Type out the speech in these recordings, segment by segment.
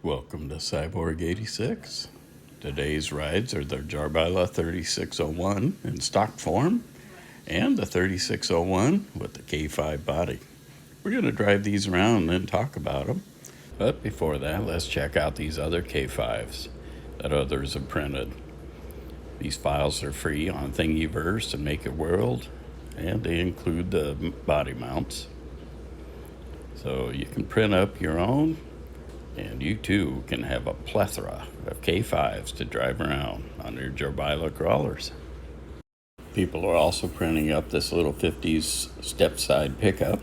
Welcome to Cyborg 86. Today's rides are the Jiabaile 3601 in stock form and the 3601 with the K5 body. We're going to drive these around and then talk about them. But before that, let's check out these other K5s that others have printed. These files are free on Thingiverse and Make It World, and they include the body mounts. So you can print up your own, and you too can have a plethora of K5s to drive around on your Jiabaile crawlers. People are also printing up this little 50s step-side pickup.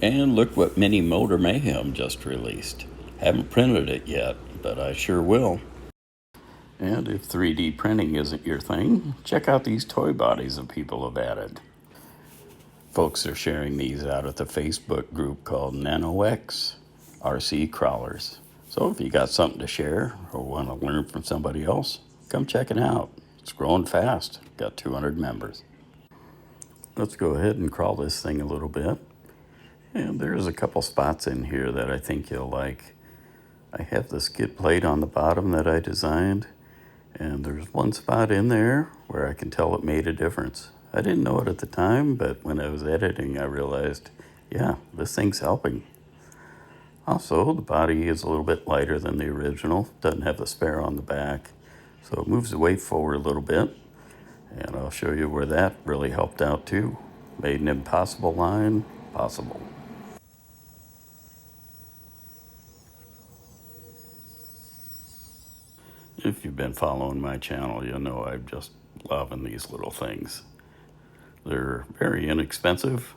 And look what Mini Motor Mayhem just released. Haven't printed it yet, but I sure will. And if 3D printing isn't your thing, check out these toy bodies that people have added. Folks are sharing these out at the Facebook group called NanoX RC Crawlers. So if you got something to share or want to learn from somebody else, come check it out. It's growing fast. Got 200 members. Let's go ahead and crawl this thing a little bit. And there's a couple spots in here that I think you'll like. I have the skid plate on the bottom that I designed, and there's one spot in there where I can tell it made a difference. I didn't know it at the time, but when I was editing, I realized, yeah, this thing's helping. Also, the body is a little bit lighter than the original, doesn't have the spare on the back, so it moves the weight forward a little bit, and I'll show you where that really helped out too. Made an impossible line possible. If you've been following my channel, you'll know I'm just loving these little things. They're very inexpensive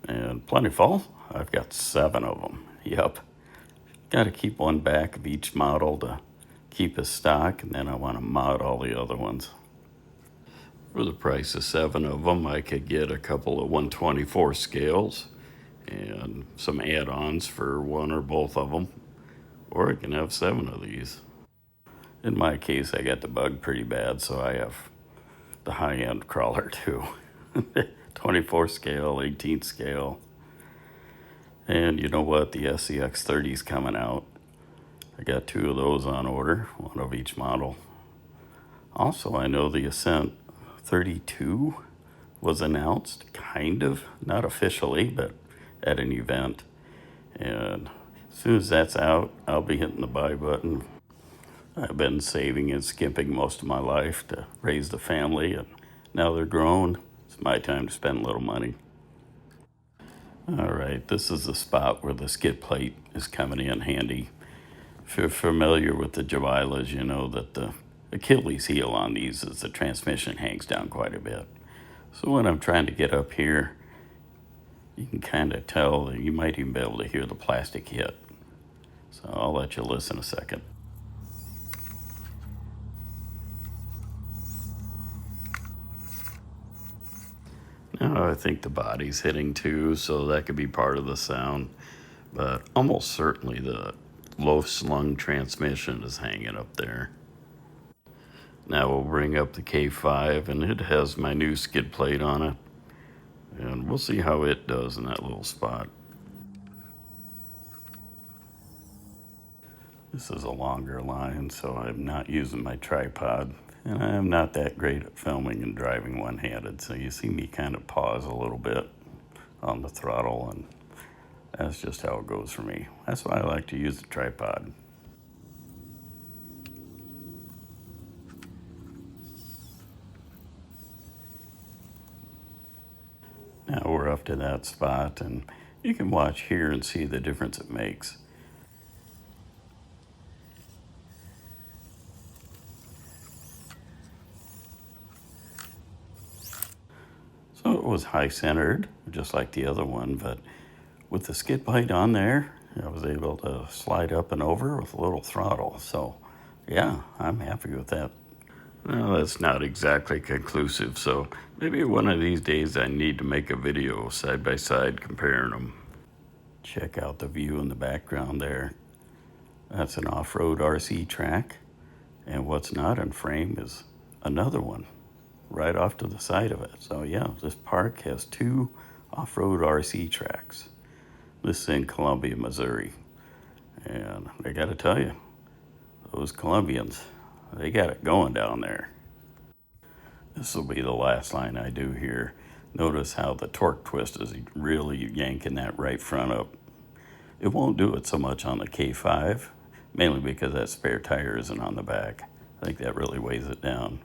and plentiful. I've got 7 of them. Yep. Got to keep one back of each model to keep as stock, and then I want to mod all the other ones. For the price of 7 of them, I could get a couple of 124 scales and some add-ons for one or both of them, or I can have 7 of these. In my case, I got the bug pretty bad, so I have the high-end crawler too. 24 scale, 18 scale. And you know what? The SCX30 is coming out. I got 2 of those on order, one of each model. Also, I know the Ascent32 was announced, kind of, not officially, but at an event. And as soon as that's out, I'll be hitting the buy button. I've been saving and skimping most of my life to raise the family, and now they're grown. It's my time to spend a little money. All right, this is the spot where the skid plate is coming in handy. If you're familiar with the Jiabailes, you know that the Achilles heel on these is the transmission hangs down quite a bit. So when I'm trying to get up here, you can kind of tell that you might even be able to hear the plastic hit. So I'll let you listen a second. Now I think the body's hitting too, so that could be part of the sound. But almost certainly the low slung transmission is hanging up there. Now we'll bring up the K5, and it has my new skid plate on it. And we'll see how it does in that little spot. This is a longer line, so I'm not using my tripod. And I'm not that great at filming and driving one-handed, so you see me kind of pause a little bit on the throttle, and that's just how it goes for me. That's why I like to use the tripod. Now we're up to that spot, and you can watch here and see the difference it makes. So it was high-centered, just like the other one, but with the skid plate on there, I was able to slide up and over with a little throttle. So yeah, I'm happy with that. Well, that's not exactly conclusive, so maybe one of these days I need to make a video side by side comparing them. Check out the view in the background there. That's an off-road RC track, and what's not in frame is another one right off to the side of it. So yeah, this park has 2 off-road RC tracks. This is in Columbia, Missouri. And I gotta tell you, Those Colombians, they got it going down there. This will be the last line I do here. Notice how the torque twist is really yanking that right front up. It won't do it so much on the K5, mainly because that spare tire isn't on the back. I think that really weighs it down.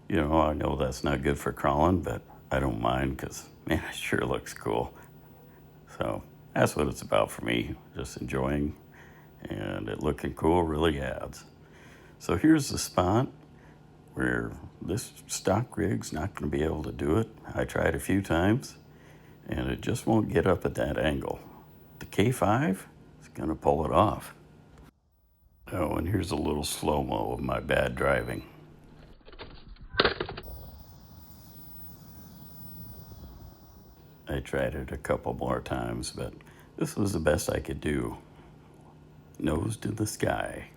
You know, I know that's not good for crawling, but I don't mind because, man, it sure looks cool. So that's what it's about for me, just enjoying, and it looking cool really adds. So here's the spot where this stock rig's not going to be able to do it. I tried a few times, and it just won't get up at that angle. The K5 is going to pull it off. Oh, and here's a little slow-mo of my bad driving. I tried it a couple more times, but this was the best I could do. Nose to the sky.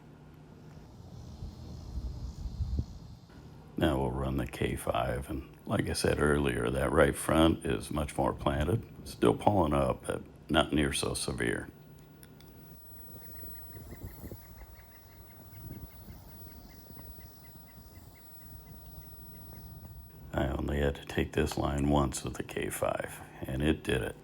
Now we'll run the K5, and like I said earlier, that right front is much more planted. Still pulling up, but not near so severe. I only had to take this line once with the K5, and it did it.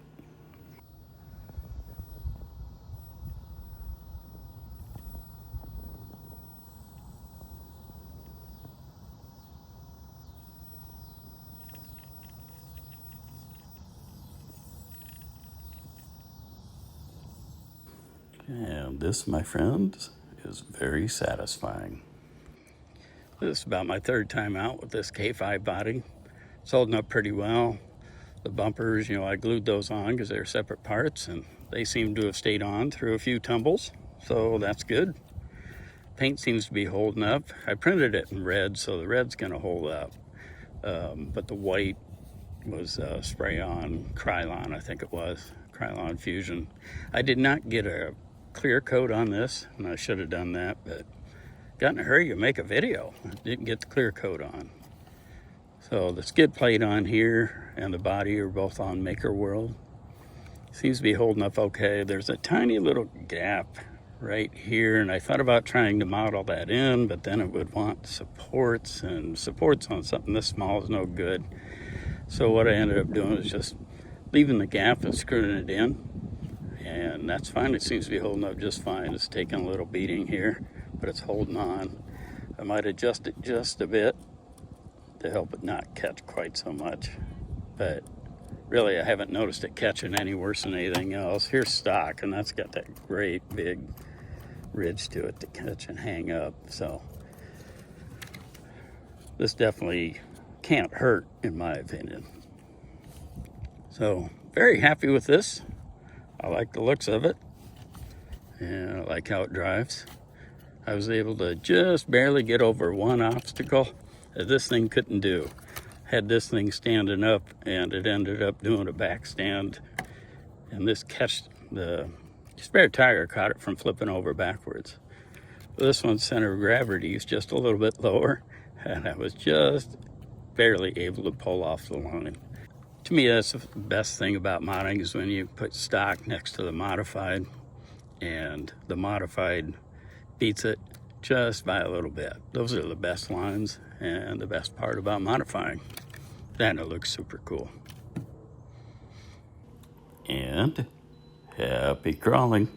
And this, my friends, is very satisfying. This is about my third time out with this K5 body. It's holding up pretty well. The bumpers, you know, I glued those on because they're separate parts, and they seem to have stayed on through a few tumbles, so that's good. Paint seems to be holding up. I printed it in red, so the red's going to hold up. But the white was spray-on Krylon, I think it was, Krylon Fusion. I did not get a clear coat on this, and I should have done that, but got in a hurry to make a video. Didn't get the clear coat on. So the skid plate on here and the body are both on Maker World. Seems to be holding up okay. There's a tiny little gap right here, and I thought about trying to model that in, but then it would want supports, and supports on something this small is no good. So what I ended up doing is just leaving the gap and screwing it in, and that's fine. It seems to be holding up just fine. It's taking a little beating here, but it's holding on. I might adjust it just a bit to help it not catch quite so much, but really I haven't noticed it catching any worse than anything else. Here's stock, and that's got that great big ridge to it to catch and hang up, so this definitely can't hurt in my opinion. So very happy with this. I like the looks of it, and I like how it drives. I was able to just barely get over one obstacle that this thing couldn't do. Had this thing standing up, and it ended up doing a back stand, and this catched the spare tire, caught it from flipping over backwards. This one's center of gravity is just a little bit lower, and I was just barely able to pull off the line. To me, that's the best thing about modding, is when you put stock next to the modified, and the modified beats it just by a little bit. Those are the best lines and the best part about modifying. Then it looks super cool. And happy crawling.